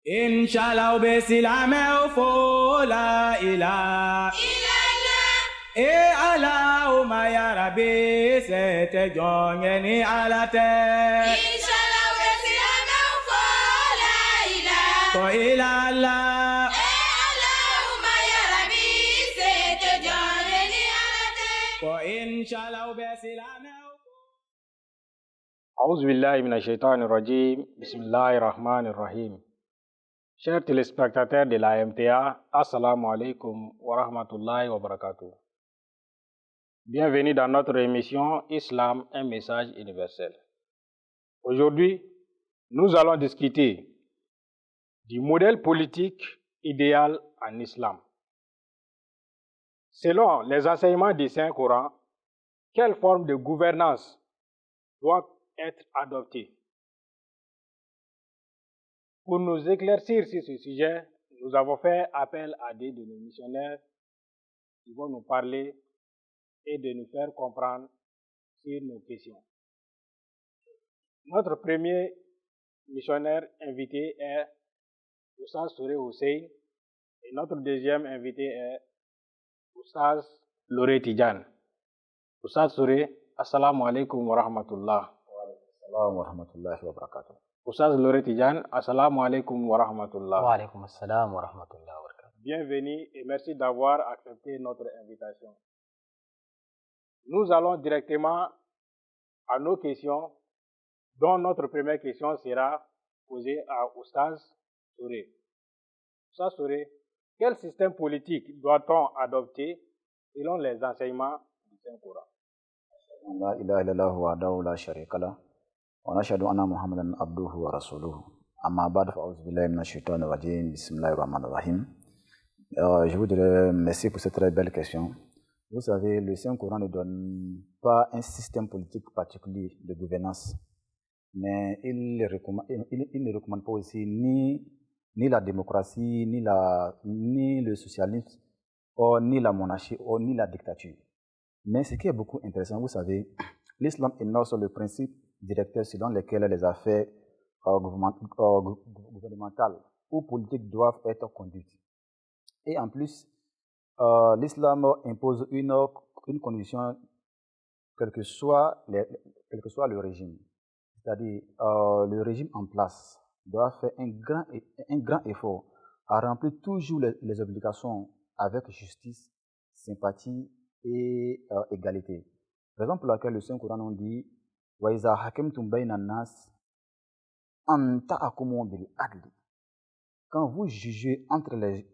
Inshallah be silame fo la ilaha illallah. E Allahumma ya Rabbi sete jonge ni alate. Inshallah be silame fo la ilaha Fo illallah. E Allahumma ya Rabbi sete jonge ni alate. Fo inshallah be silame. A'udhu billahi minash shaitanir rajim. Bismillahir rahmanir rahim. Chers téléspectateurs de la MTA, Assalamu alaikum wa rahmatullahi wa barakatuh. Bienvenue dans notre émission Islam, un message universel. Aujourd'hui, nous allons discuter du modèle politique idéal en islam. Selon les enseignements du Saint-Coran, quelle forme de gouvernance doit être adoptée? Pour nous éclaircir sur ce sujet, nous avons fait appel à des de nos missionnaires qui vont nous parler et de nous faire comprendre sur nos questions. Notre premier missionnaire invité est Oustaz Touré Hussein et notre deuxième invité est Oustaz Loré Tidjane. Oustaz Touré, assalamu alaikum wa rahmatullah. Assalamu wa rahmatullahi wa barakatuh. Oustaz Loré Tidjane, assalamu alaikum wa rahmatullah. Wa alaikum assalam wa rahmatullahi wa barakatuh. Bienvenue et merci d'avoir accepté notre invitation. Nous allons directement à nos questions, dont notre première question sera posée à Oustaz Touré. Oustaz Touré, quel système politique doit-on adopter selon les enseignements du Saint-Coran? La ilaha illallah wahdahu la sharika lah wa nashhadu anna Muhammadan abduhu wa rasuluhu. Amma ba'd fa a'udhu billahi minash shaitanir rajim. Bismillahir rahmanir rahim. Je vous dirais merci pour cette très belle question. Vous savez, le Saint-Coran ne donne pas un système politique particulier de gouvernance, mais il ne recommande pas aussi ni la démocratie, ni le socialisme, ni la monarchie, ni la dictature. Mais ce qui est beaucoup intéressant, vous savez, l'islam innove sur le principe directeur selon lequel les affaires gouvernementales ou politiques doivent être conduites. Et en plus, l'islam impose une condition, quel que soit le régime. C'est-à-dire, le régime en place doit faire un grand effort à remplir toujours les obligations avec justice, sympathie et égalité. Raison pour laquelle le Saint-Coran nous dit wa iza hakimtum bayna nas an tahkumu bil adli. Quand vous jugez entre les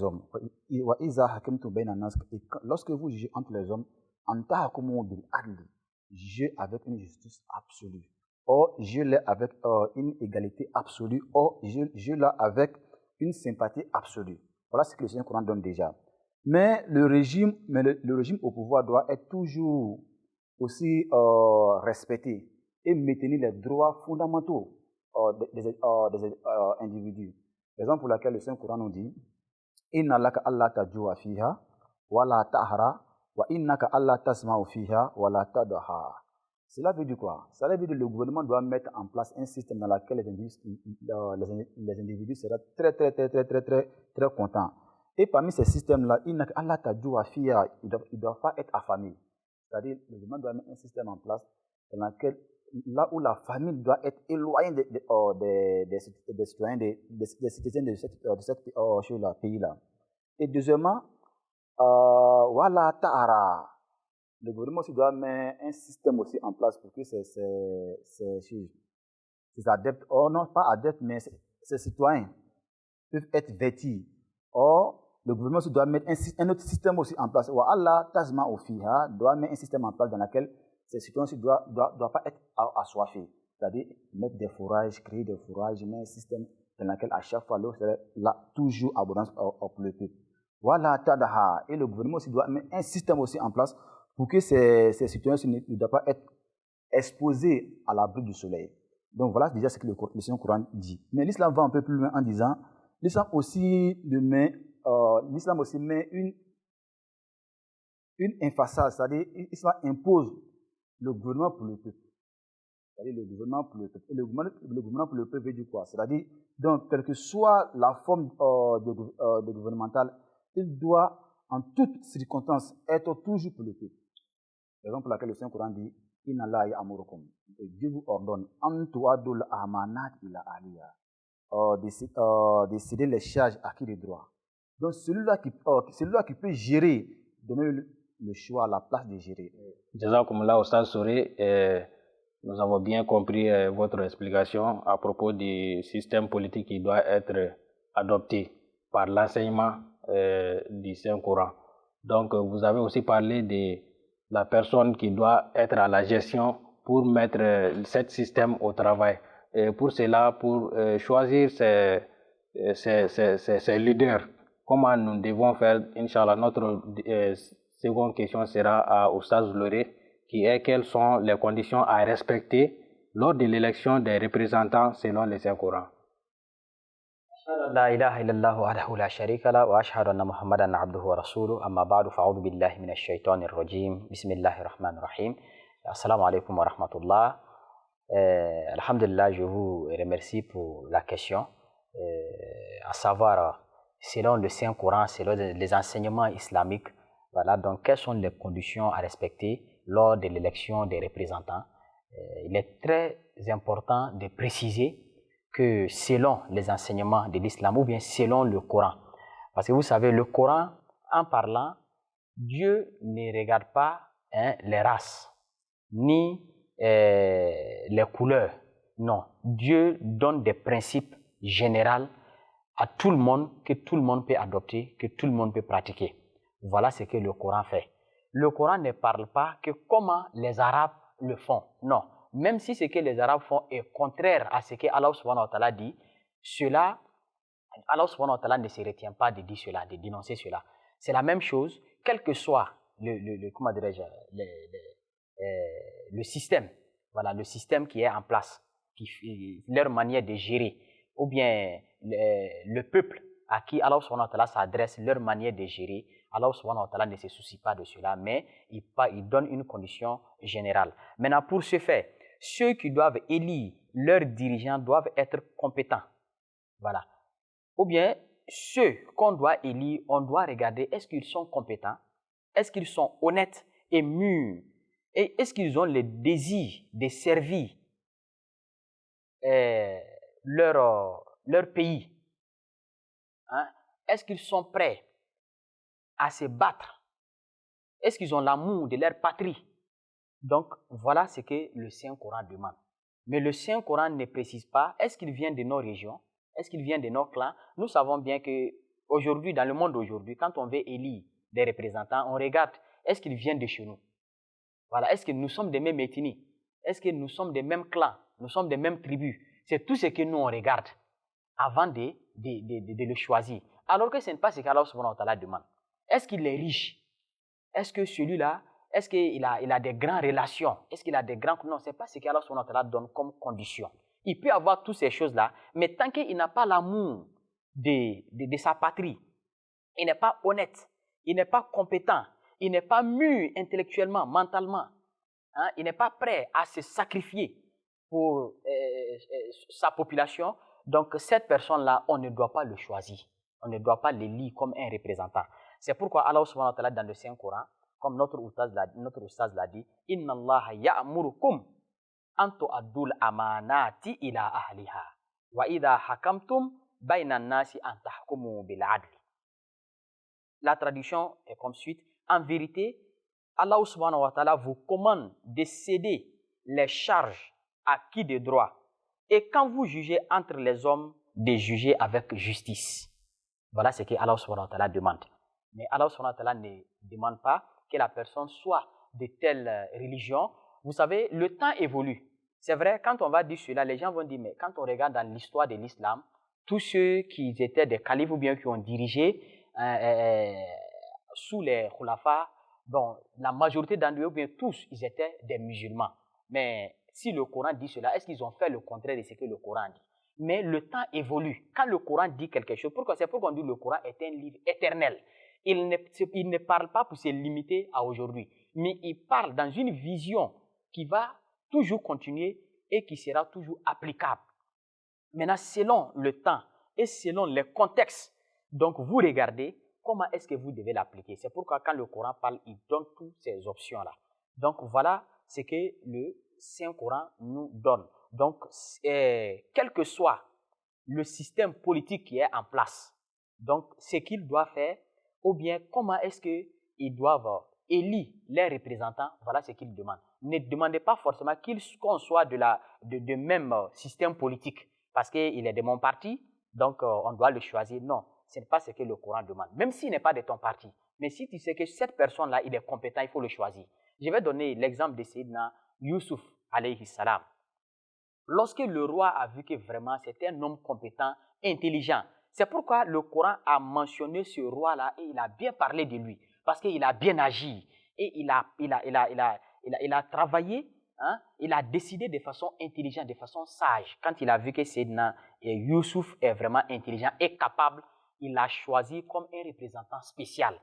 hommes, wa iza hakimtum bayna nas, lorsque vous jugez entre les hommes, an tahkumu bil adli, jugez avec une justice absolue. Or, jugez avec une égalité absolue. Or, jugez avec une sympathie absolue. Voilà ce que le Saint-Coran donne déjà. Mais le régime au pouvoir doit être toujours aussi respecté et maintenir les droits fondamentaux des individus. Raison pour laquelle le Saint-Coran nous dit Inna laka alla tajua fiha wa la tahara wa innaka alla tasma'u fiha wa la tadaha. Cela veut dire quoi? Cela veut dire que le gouvernement doit mettre en place un système dans lequel les individus seront très contents. Et parmi ces systèmes-là, il ne doit pas être affamé. C'est-à-dire, le gouvernement doit mettre un système en place dans lequel, là où la famille doit être éloignée des citoyens, des citoyens de ce pays-là. Et deuxièmement, voilà, ta'ara. Le gouvernement aussi doit mettre un système aussi en place pour que ces adeptes, non pas adeptes, mais ces citoyens peuvent être vêtus. Or, le gouvernement aussi doit mettre un autre système aussi en place. Allah Tazma Ofiha doit mettre un système en place dans lequel ces citoyens aussi ne doivent pas être assoiffés. C'est-à-dire mettre des fourrages, créer des fourrages, mettre un système dans lequel à chaque fois l'eau serait là, toujours abondance pour le peuple. Voilà Tadaha. Et le gouvernement aussi doit mettre un système aussi en place pour que ces citoyens ne doivent pas être exposés à l'abri du soleil. Donc voilà déjà ce que le Saint-Coran dit. Mais l'islam va un peu plus loin en disant l'islam aussi met une emphase, c'est-à-dire l'islam impose le gouvernement pour le peuple. c'est-à-dire le gouvernement pour le peuple. Et le gouvernement pour le peuple veut dire quoi? C'est-à-dire, donc, quelle que soit la forme de gouvernementale, il doit, en toutes circonstances, être toujours pour le peuple. C'est la raison pour laquelle le Saint-Coran dit Inna Allah ya'murukum. Et Dieu vous ordonne an tu'addul amanat ila ahliha, de céder les charges à qui de droit. Donc celui-là qui peut gérer, donner le choix, la place de gérer. Jazakumullah Ustaz Souré, nous avons bien compris votre explication à propos du système politique qui doit être adopté par l'enseignement du Saint-Coran. Donc vous avez aussi parlé de la personne qui doit être à la gestion pour mettre ce système au travail. Et pour cela, pour choisir ces leaders, comment nous devons faire, Inch'Allah, notre seconde question sera à Oustaz Loré, qui est quelles sont les conditions à respecter lors de l'élection des représentants selon le Saint-Coran. لا إله إلا الله وحده لا شريك له وأشهد أن محمدا عبده ورسوله أما بعد فأعوذ بالله من الشيطان الرجيم بسم الله الرحمن الرحيم السلام عليكم ورحمة الله. Alhamdulillah, je vous remercie pour la question, à savoir selon le Saint-Coran, selon les enseignements islamiques, voilà, donc quelles sont les conditions à respecter lors de l'élection des représentants. Il est très important de préciser que selon les enseignements de l'islam ou bien selon le Coran, parce que vous savez, le Coran, en parlant, Dieu ne regarde pas les races, ni les couleurs, non. Dieu donne des principes généraux à tout le monde, que tout le monde peut adopter, que tout le monde peut pratiquer. Voilà ce que le Coran fait. Le Coran ne parle pas que comment les Arabes le font, non. Même si ce que les Arabes font est contraire à ce que Allah subhanahu wa ta'ala dit, cela, Allah subhanahu wa ta'ala ne se retient pas de dire cela, de dénoncer cela. C'est la même chose, quel que soit comment dirais-je, le système, voilà, le système qui est en place, leur manière de gérer, ou bien le peuple à qui Allah subhanahu wa ta'ala s'adresse, leur manière de gérer, Allah subhanahu wa ta'ala ne se soucie pas de cela, mais il donne une condition générale. Maintenant, pour ce faire, ceux qui doivent élire leurs dirigeants doivent être compétents. Voilà. Ou bien, ceux qu'on doit élire, on doit regarder, est-ce qu'ils sont compétents? Est-ce qu'ils sont honnêtes et mûrs? Et est-ce qu'ils ont le désir de servir leur pays? Est-ce qu'ils sont prêts à se battre? Est-ce qu'ils ont l'amour de leur patrie? Donc, voilà ce que le Saint-Coran demande. Mais le Saint-Coran ne précise pas, est-ce qu'il vient de nos régions? Est-ce qu'il vient de nos clans? Nous savons bien qu'aujourd'hui, dans le monde d'aujourd'hui, quand on veut élire des représentants, on regarde, est-ce qu'ils viennent de chez nous? Voilà, est-ce que nous sommes des mêmes ethnies? Est-ce que nous sommes des mêmes clans? Nous sommes des mêmes tribus? C'est tout ce que nous on regarde avant de le choisir. Alors que ce n'est pas ce qu'Allah subhanahu wa ta'ala demande. Est-ce qu'il est riche? Est-ce que celui-là, est-ce qu'il a des grandes relations? Est-ce qu'il a des grands... Non, ce n'est pas ce qu'Allah subhanahu wa ta'ala donne comme condition. Il peut avoir toutes ces choses-là, mais tant qu'il n'a pas l'amour de sa patrie, il n'est pas honnête, il n'est pas compétent, il n'est pas mûr intellectuellement, mentalement, il n'est pas prêt à se sacrifier pour sa population, donc cette personne-là, on ne doit pas le choisir, on ne doit pas l'élire comme un représentant. C'est pourquoi Allah subhanahu wa ta'ala dans le Saint-Coran, comme notre oustaz l'a dit, « Inna Allah ya'murukum an tu'addul amanati ila ahliha wa idha hakamtum bayna nasi an tahkumu bil adli » La traduction est comme suite. En vérité, Allah subhanahu wa ta'ala vous commande de céder les charges à qui de droit. Et quand vous jugez entre les hommes, de juger avec justice. Voilà ce que Allah subhanahu wa ta'ala demande. Mais Allah subhanahu wa ta'ala ne demande pas que la personne soit de telle religion. Vous savez, le temps évolue. C'est vrai, quand on va dire cela, les gens vont dire, mais quand on regarde dans l'histoire de l'islam, tous ceux qui étaient des califes ou bien qui ont dirigé sous les khulafas, bon, la majorité d'entre eux, ou bien tous, ils étaient des musulmans. Mais si le Coran dit cela, est-ce qu'ils ont fait le contraire de ce que le Coran dit? Mais le temps évolue. Quand le Coran dit quelque chose, pourquoi? C'est pourquoi on dit que le Coran est un livre éternel. Il ne parle pas pour se limiter à aujourd'hui, mais il parle dans une vision qui va toujours continuer et qui sera toujours applicable. Maintenant, selon le temps et selon les contextes, donc vous regardez comment est-ce que vous devez l'appliquer. C'est pourquoi quand le Coran parle, il donne toutes ces options-là. Donc voilà ce que le Saint-Coran nous donne. Donc, quel que soit le système politique qui est en place, donc ce qu'ils doivent faire, ou bien comment est-ce qu'ils doivent élire les représentants, voilà ce qu'ils demandent. Ne demandez pas forcément qu'on soit de même système politique, parce qu'il est de mon parti, donc on doit le choisir. Non, ce n'est pas ce que le Coran demande, même s'il n'est pas de ton parti. Mais si tu sais que cette personne-là, il est compétent, il faut le choisir. Je vais donner l'exemple de Sayyidina Yusuf, alayhi salam. Lorsque le roi a vu que vraiment c'était un homme compétent, intelligent, c'est pourquoi le Coran a mentionné ce roi-là et il a bien parlé de lui, parce qu'il a bien agi et il a travaillé, hein, il a décidé de façon intelligente, de façon sage. Quand il a vu que Sayyidina Yusuf est vraiment intelligent et capable, il l'a choisi comme un représentant spécial.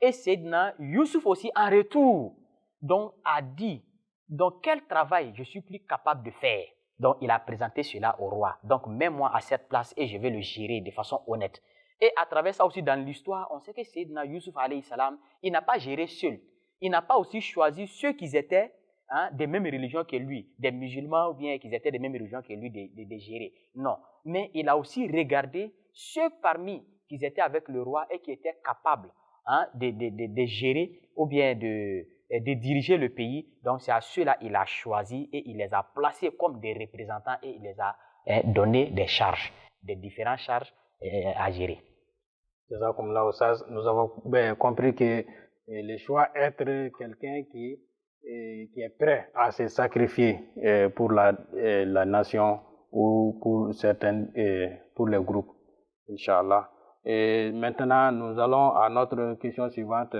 Et Sayyidina Yusuf aussi en retour, donc a dit, donc quel travail je suis plus capable de faire. Donc il a présenté cela au roi. Donc mets-moi à cette place et je vais le gérer de façon honnête. Et à travers ça aussi dans l'histoire, on sait que Sayyidina Yusuf alayhi salam, il n'a pas géré seul. Il n'a pas aussi choisi ceux qui étaient des mêmes religions que lui, des musulmans ou bien qui étaient des mêmes religions que lui de gérer. Non, mais il a aussi regardé ceux parmi qui étaient avec le roi et qui étaient capables de gérer ou bien de diriger le pays. Donc c'est à ceux-là qu'il a choisi et il les a placés comme des représentants et il les a donné des charges, des différentes charges à gérer. Comme là, nous avons compris que le choix être quelqu'un qui est prêt à se sacrifier pour la nation ou pour pour les groupes, Inch'Allah. Et maintenant, nous allons à notre question suivante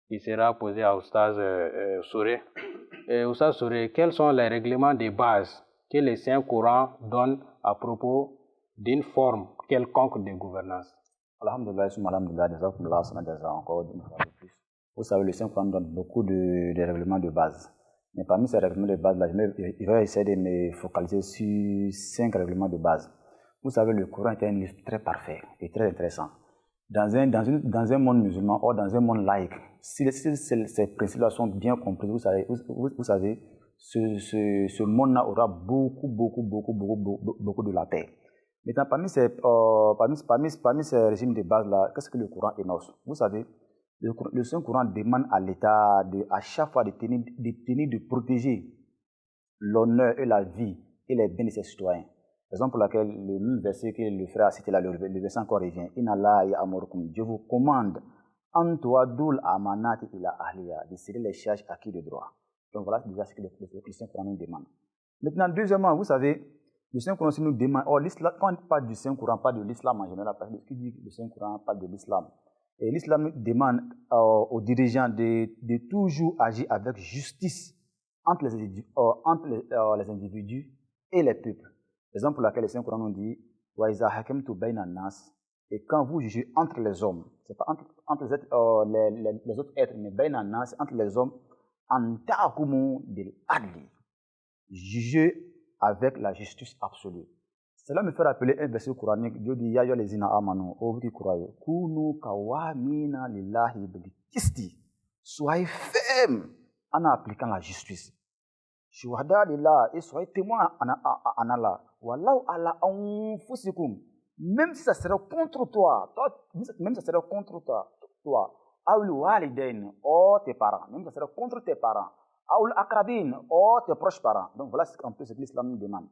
qui sera posée à Oustaz Souré. Oustaz Souré, quels sont les règlements de base que le Saint-Coran donne à propos d'une forme quelconque de gouvernance? Alhamdulillah, encore une fois de plus. Vous savez, le Saint-Coran donne beaucoup de règlements de base. Mais parmi ces règlements de base, là, je vais essayer de me focaliser sur 5 règlements de base. Vous savez, le Coran est un livre très parfait et très intéressant. Dans un monde musulman ou dans un monde laïque, si ces principes-là sont bien compris, vous savez, ce monde-là aura beaucoup de la paix. Maintenant, parmi ces régimes de base-là, qu'est-ce que le Coran énonce? Vous savez, le Saint-Coran demande à l'État à chaque fois de protéger l'honneur et la vie et les biens de ses citoyens. Raison pour laquelle le même verset que le frère a cité là, le verset encore revient. Inna Allah ya'murukum, je vous commande, an tu'addul amanati ila ahliya, de serrer les charges acquis de droit. Donc voilà déjà ce que le Saint-Coran nous demande. Maintenant, deuxièmement, vous savez, le Saint-Coran nous demande, quand on parle du Saint-Coran, pas de l'islam en général, parce que ce qui dit que le Saint-Coran parle de l'islam. Et l'islam demande aux dirigeants de toujours agir avec justice entre les individus et les peuples. Raison pour laquelle le Saint-Coran nous dit wa iza hakamtu bayna nas, et quand vous jugez entre les hommes, c'est pas entre les autres êtres, mais bayna nas, entre les hommes, an ta'kumu bil adli, jugez avec la justice absolue. Cela me fait rappeler un verset coranique. Dieu dit ya ayyuhallazina amanu, ô vous qui croyez, kunu qawamina lillahi bil qisti, soyez fermes en appliquant la justice. Shuhada lillah, et soyez témoins en Allah. Wallahu ala anfusikum, même si ça serait contre toi, même si ça serait contre toi, awul walidain, oh tes parents, même si ça serait contre tes parents, awul akrabin, oh tes proches parents. Donc voilà un peu ce que l'islam nous demande.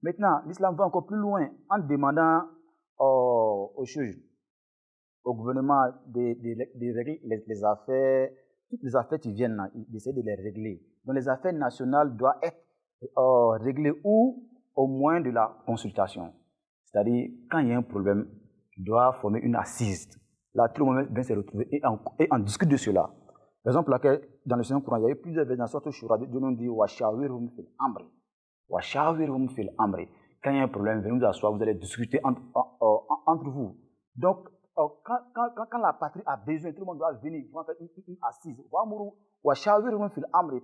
Maintenant, l'islam va encore plus loin en demandant aux juges, au gouvernement de régler les affaires, toutes les affaires qui viennent là, d'essayer de les régler. Donc les affaires nationales doivent être réglées ou au moins de la consultation. C'est-à-dire, quand il y a un problème, tu dois former une assise. Là, tout le monde vient se retrouver et on discute de cela. Par exemple, dans le Saint-Coran, il y a eu plusieurs versets dans la sorte de Shura, Dieu nous dit « Wa shawirhum fil amri ». Quand il y a un problème, venez nous asseoir, vous allez discuter entre vous. Donc, quand la patrie a besoin, tout le monde doit venir, on va faire une assise. Quand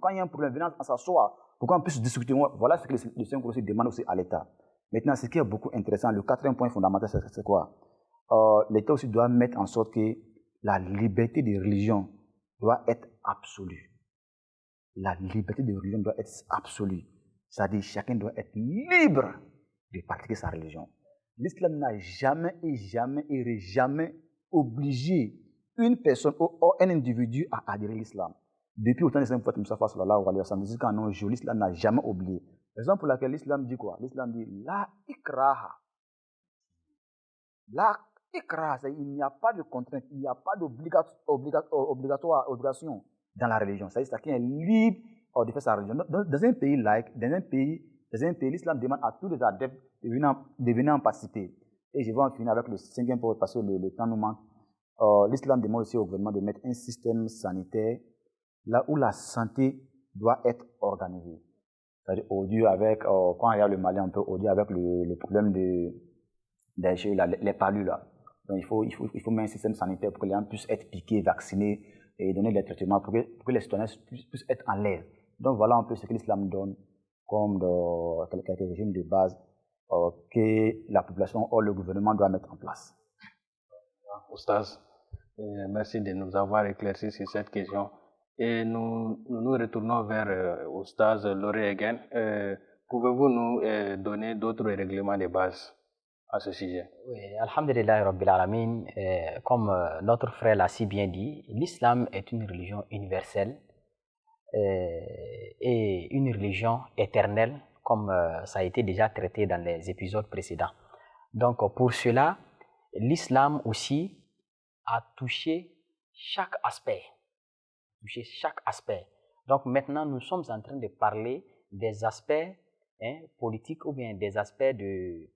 il y a un problème, venez s'asseoir pour qu'on puisse discuter. Voilà ce que le Saint-Coran aussi demande aussi à l'État. Maintenant, ce qui est beaucoup intéressant, le quatrième point fondamental, c'est quoi? L'État aussi doit mettre en sorte que la liberté de religion doit être absolue. La liberté de religion doit être absolue. C'est-à-dire chacun doit être libre de pratiquer sa religion. L'islam n'a jamais obligé une personne ou un individu à adhérer à l'islam. Depuis autant de prophètes Mustafa sallallahu alayhi wa sallam, jusqu'à nos jours, l'islam n'a jamais oublié. Raison pour laquelle l'islam dit quoi? L'islam dit la ikraha. La ikraha, il n'y a pas de contrainte, il n'y a pas d'obligation dans la religion. C'est-à-dire que chacun est libre de faire sa religion. Dans un pays laïque, l'islam demande à tous les adeptes de venir en participer. Et je vais en finir avec le cinquième point parce que le temps nous manque. L'islam demande aussi au gouvernement de mettre un système sanitaire là où la santé doit être organisée. C'est-à-dire aujourd'hui avec, quand on regarde le Mali un peu, aujourd'hui avec le problème les palus là. Donc il faut mettre un système sanitaire pour que les gens puissent être piqués, vaccinés et donner des traitements pour que les citoyens puissent être en l'aise. Donc voilà un peu ce que l'islam donne comme quelques régimes de base que la population ou le gouvernement doit mettre en place. Oustaz, merci de nous avoir éclairci sur cette question. Et nous retournons vers Oustaz Loré Egen. Pouvez-vous nous donner d'autres règlements de base à ce sujet? Oui, Alhamdulillah Rabbil Alamin, comme notre frère l'a si bien dit, l'islam est une religion universelle et une religion éternelle, comme ça a été déjà traité dans les épisodes précédents. Donc pour cela, l'islam aussi a touché chaque aspect. Donc maintenant, nous sommes en train de parler des aspects politiques ou bien des aspects de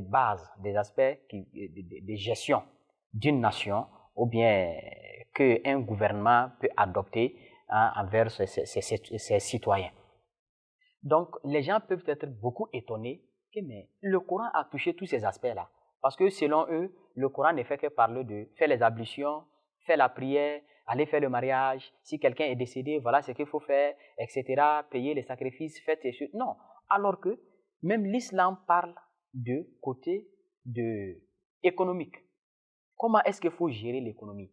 base, des aspects de gestion d'une nation ou bien qu'un gouvernement peut adopter envers ses citoyens. Donc les gens peuvent être beaucoup étonnés que mais le Coran a touché tous ces aspects-là. Parce que selon eux, le Coran ne fait que parler de faire les ablutions, faire la prière, aller faire le mariage, si quelqu'un est décédé, voilà ce qu'il faut faire, etc., payer les sacrifices, faire tes choses. Non, alors que même l'islam parle de côté économique. Comment est-ce qu'il faut gérer l'économie?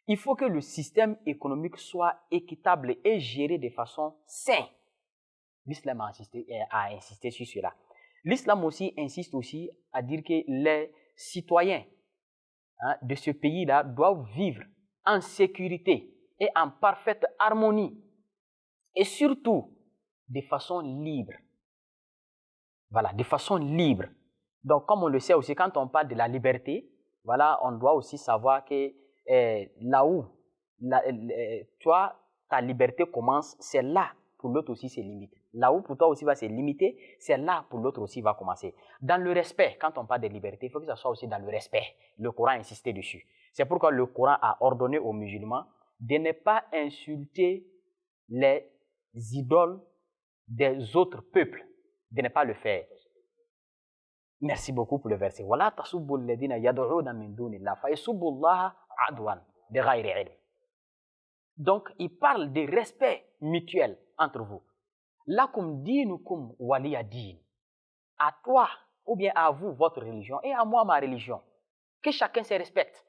Il faut que le système économique soit équitable et géré de façon saine. L'islam a insisté sur cela. L'islam aussi insiste aussi à dire que les citoyens de ce pays-là doivent vivre en sécurité et en parfaite harmonie et surtout de façon libre. Voilà, de façon libre. Donc, comme on le sait aussi, quand on parle de la liberté, voilà, on doit aussi savoir que là où toi, ta liberté commence, c'est là pour l'autre aussi c'est limité. Là où pour toi aussi va se limiter, c'est là pour l'autre aussi va commencer. Dans le respect, quand on parle de liberté, il faut que ça soit aussi dans le respect. Le Coran a insisté dessus. C'est pourquoi le Coran a ordonné aux musulmans de ne pas insulter les idoles des autres peuples, de ne pas le faire. Merci beaucoup pour le verset. Wala tasubbu alladhina yad'una min dunillah fa yasubbu Allah adwan bighayri ilm. Donc, il parle de respect mutuel entre vous. Lakum dinukum waliya din. À toi, ou bien à vous, votre religion, et à moi, ma religion. Que chacun se respecte.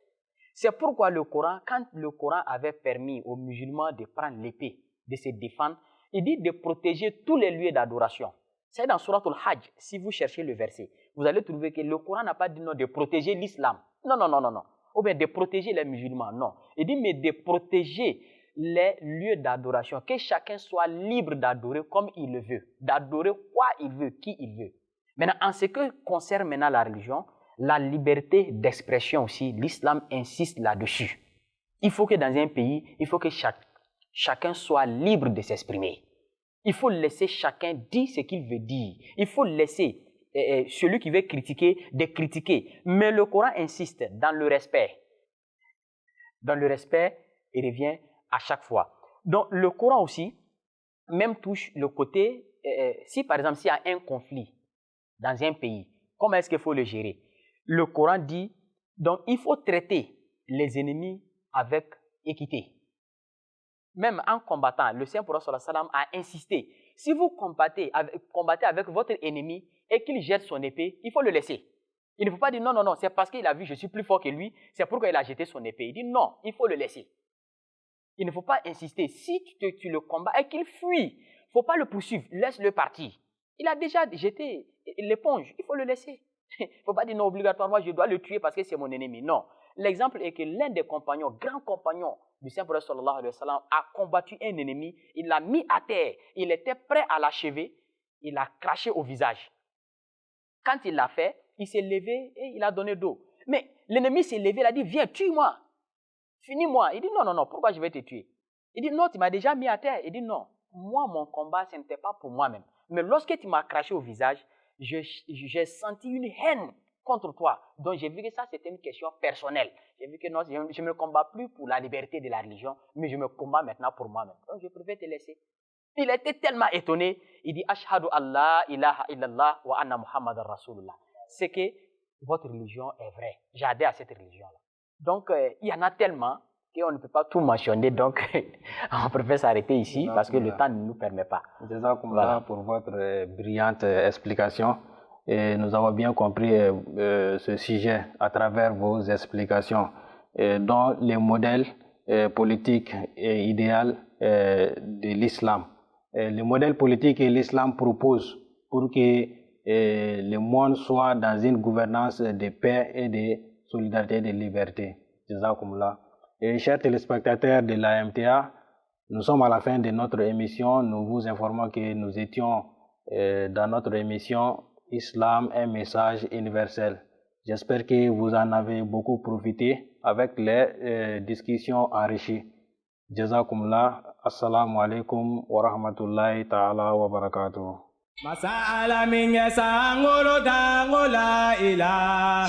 C'est pourquoi le Coran, quand le Coran avait permis aux musulmans de prendre l'épée, de se défendre, il dit de protéger tous les lieux d'adoration. C'est dans Surat al-Hajj, si vous cherchez le verset, vous allez trouver que le Coran n'a pas dit non de protéger l'islam. Non. Ou bien de protéger les musulmans, non. Il dit mais de protéger les lieux d'adoration, que chacun soit libre d'adorer comme il le veut, d'adorer quoi il veut, qui il veut. Maintenant, en ce qui concerne maintenant la religion, la liberté d'expression aussi, l'islam insiste là-dessus. Il faut que dans un pays, il faut que chacun soit libre de s'exprimer. Il faut laisser chacun dire ce qu'il veut dire. Il faut laisser celui qui veut critiquer de critiquer. Mais le Coran insiste dans le respect. Dans le respect, il revient à chaque fois. Donc le Coran aussi, même touche le côté, si par exemple s'il y a un conflit dans un pays, comment est-ce qu'il faut le gérer? Le Coran dit Donc, il faut traiter les ennemis avec équité. Même en combattant, le Saint-Prophète sallallahu alayhi wa sallam a insisté. Si vous combattez avec votre ennemi et qu'il jette son épée, il faut le laisser. Il ne faut pas dire non, non, non, c'est parce qu'il a vu je suis plus fort que lui, c'est pourquoi il a jeté son épée. Il dit non, il faut le laisser. Il ne faut pas insister. Si tu le combats et qu'il fuit, il ne faut pas le poursuivre, laisse-le partir. Il a déjà jeté l'éponge, il faut le laisser. Il ne faut pas dire non, obligatoirement, je dois le tuer parce que c'est mon ennemi. Non. L'exemple est que l'un des compagnons, grand compagnon du Saint-Prophète sallallahu alayhi wa sallam, a combattu un ennemi, il l'a mis à terre, il était prêt à l'achever, il l'a craché au visage. Quand il l'a fait, il s'est levé et il a donné d'eau. Mais l'ennemi s'est levé, il a dit, viens, tue-moi, finis-moi. Il dit, non, non, non, pourquoi je vais te tuer? Il dit, non, tu m'as déjà mis à terre. Il dit, non, moi, mon combat, ce n'était pas pour moi-même. Mais lorsque tu m'as craché au visage, j'ai senti une haine contre toi. Donc j'ai vu que ça, c'était une question personnelle. J'ai vu que non, je ne me combats plus pour la liberté de la religion, mais je me combats maintenant pour moi-même. Donc je préfère te laisser. Il était tellement étonné, il dit, Ashhadu Allah ilaha illallah wa anna Muhammad Rasulullah. C'est que votre religion est vraie. J'adhère à cette religion-là. Donc il y en a tellement qu'on ne peut pas tout mentionner, donc on préfère s'arrêter ici parce que le temps ne nous permet pas. Voilà pour votre brillante explication. Et nous avons bien compris ce sujet à travers vos explications, dont les modèles politiques et idéaux de l'islam. Le modèle politique que l'islam propose pour que le monde soit dans une gouvernance de paix et de solidarité et de liberté. Jazakumullah. Et chers téléspectateurs de la MTA, nous sommes à la fin de notre émission. Nous vous informons que nous étions dans notre émission Islam, un message universel. J'espère que vous en avez beaucoup profité avec les discussions enrichies. Jazakumullah. Assalamu alaikum wa rahmatullahi ta'ala wa barakatuh. Masala minye sangolo dangola ila.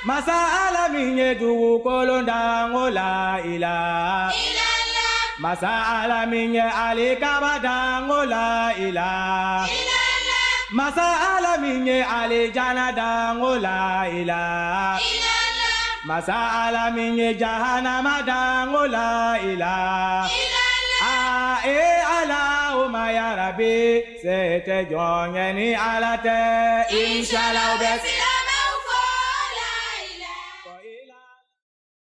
Masala minye dugu kolo dangola ila. Masala minye alikaba dangola ila. Masala minye alijana dangola ila. Masala minye jahannama dangola ila. Allahumma ya Rabbi, c'était John yani alate, Inshallah.